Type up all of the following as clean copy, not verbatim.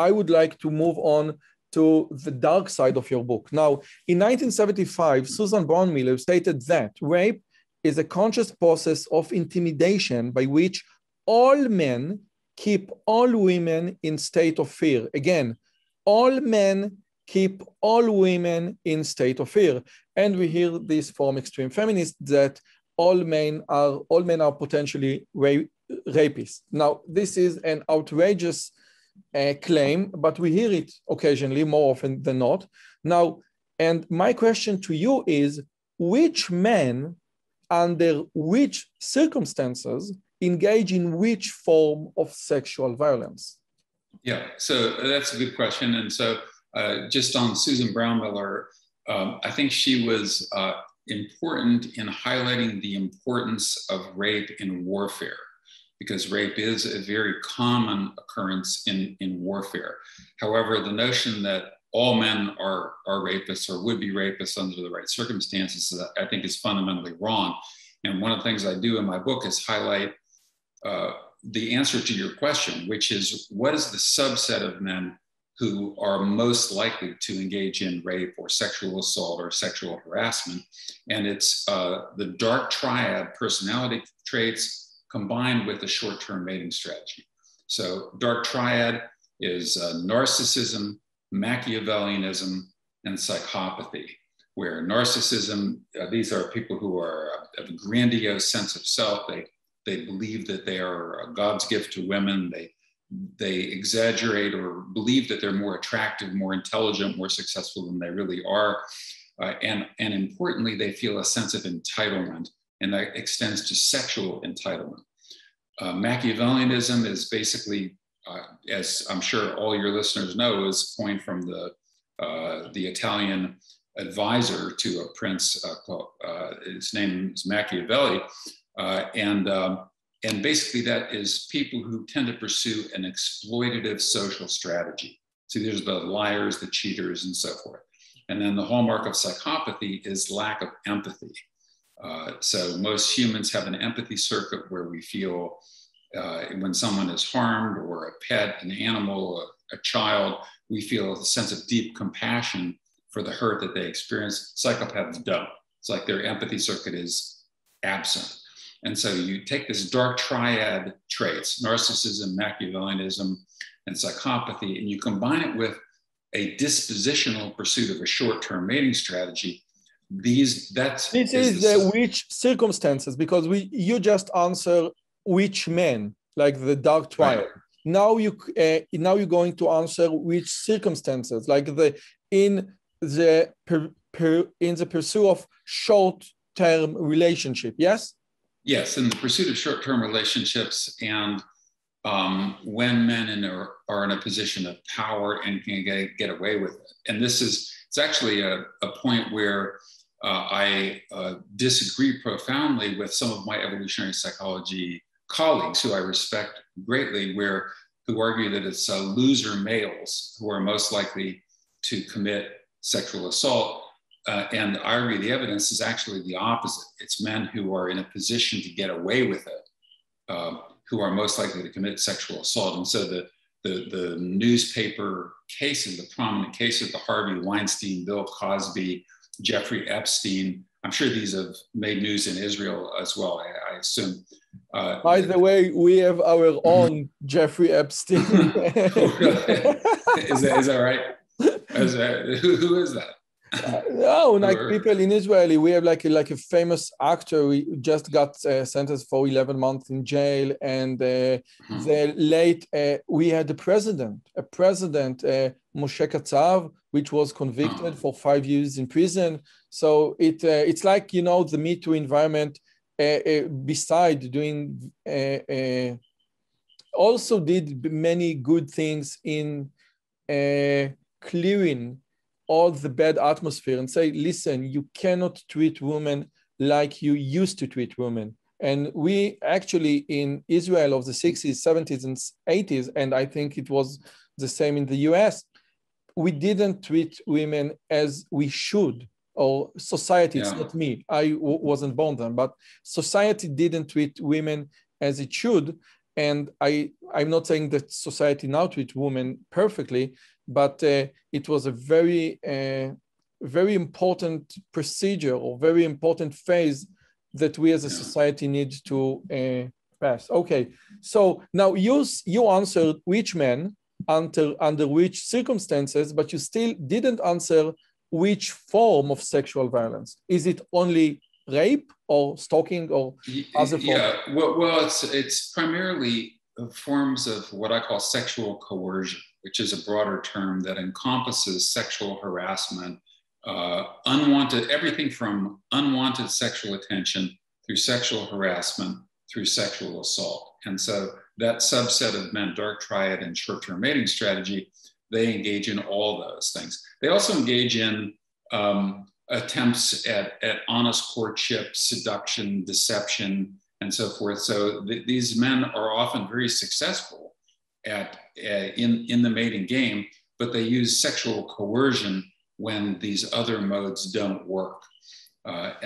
I would like to move on to the dark side of your book. Now, in 1975, Susan Brown Miller stated that rape is a conscious process of intimidation by which all men keep all women in state of fear. Again, all men keep all women in state of fear. And we hear this from extreme feminists that all men are potentially rapists. Now, this is an outrageous claim, but we hear it occasionally, more often than not. Now, and my question to you is, which men, under which circumstances, engage in which form of sexual violence? Yeah, so that's a good question. And so just on Susan Brown Miller, I think she was important in highlighting the importance of rape in warfare, because rape is a very common occurrence in warfare. However, the notion that all men are rapists or would be rapists under the right circumstances, I think is fundamentally wrong. And one of the things I do in my book is highlight the answer to your question, which is, what is the subset of men who are most likely to engage in rape or sexual assault or sexual harassment? And it's the dark triad personality traits combined with a short-term mating strategy. So dark triad is narcissism, Machiavellianism, and psychopathy, where narcissism, these are people who are of a grandiose sense of self. They believe that they are God's gift to women. They exaggerate or believe that they're more attractive, more intelligent, more successful than they really are. And importantly, they feel a sense of entitlement, and that extends to sexual entitlement. Machiavellianism is basically, as I'm sure all your listeners know, is coined from the Italian advisor to a prince his name is Machiavelli. And basically that is people who tend to pursue an exploitative social strategy. So there's the liars, the cheaters, and so forth. And then the hallmark of psychopathy is lack of empathy. So most humans have an empathy circuit where we feel when someone is harmed, or a pet, an animal, a child, we feel a sense of deep compassion for the hurt that they experience. Psychopaths don't. It's like their empathy circuit is absent. And so you take this dark triad traits, narcissism, Machiavellianism, and psychopathy, and you combine it with a dispositional pursuit of a short-term mating strategy. This is which circumstances, because you just answer which men, like the dark triad. Right. Now you're going to answer which circumstances, like in the pursuit of short-term relationship. Yes. Yes, in the pursuit of short-term relationships, and when men are in a position of power and can get away with it. And it's actually a point where I disagree profoundly with some of my evolutionary psychology colleagues who I respect greatly, who argue that it's loser males who are most likely to commit sexual assault. And I argue the evidence is actually the opposite. It's men who are in a position to get away with it, who are most likely to commit sexual assault. And so the newspaper cases, the prominent cases, the Harvey Weinstein, Bill Cosby, Jeffrey Epstein, I'm sure these have made news in Israel as well, I assume. By the way, we have our own Jeffrey Epstein. Is that right? Who is that? No, like people in Israel, we have like a famous actor. We just got sentenced for 11 months in jail, and the late we had a president, Moshe Katsav, which was convicted for 5 years in prison. So it's like, you know, the Me Too environment. Beside doing, also did many good things in clearing all the bad atmosphere and say, listen, you cannot treat women like you used to treat women. And we actually in Israel of the 60s, 70s, and 80s, and I think it was the same in the US, we didn't treat women as we should, or society, it's not me, I wasn't born then, but society didn't treat women as it should. And I'm not saying that society now treats women perfectly, but it was a very important procedure or very important phase that we as a society need to pass. Okay, so now you answered which men, under which circumstances, but you still didn't answer which form of sexual violence. Is it only rape or stalking or other forms? Yeah, well, it's primarily forms of what I call sexual coercion, which is a broader term that encompasses sexual harassment, everything from unwanted sexual attention through sexual harassment through sexual assault. And so that subset of men, dark triad and short-term mating strategy, they engage in all those things. They also engage in attempts at honest courtship, seduction, deception, and so forth. So these men are often very successful in the mating game, but they use sexual coercion when these other modes don't work.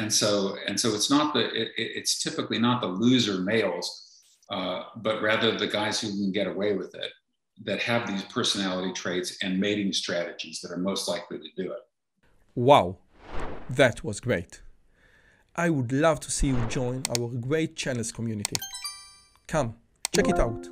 And so it's typically not the loser males, but rather the guys who can get away with it, that have these personality traits and mating strategies that are most likely to do it. Wow, that was great. I would love to see you join our great channels community. Come, check it out.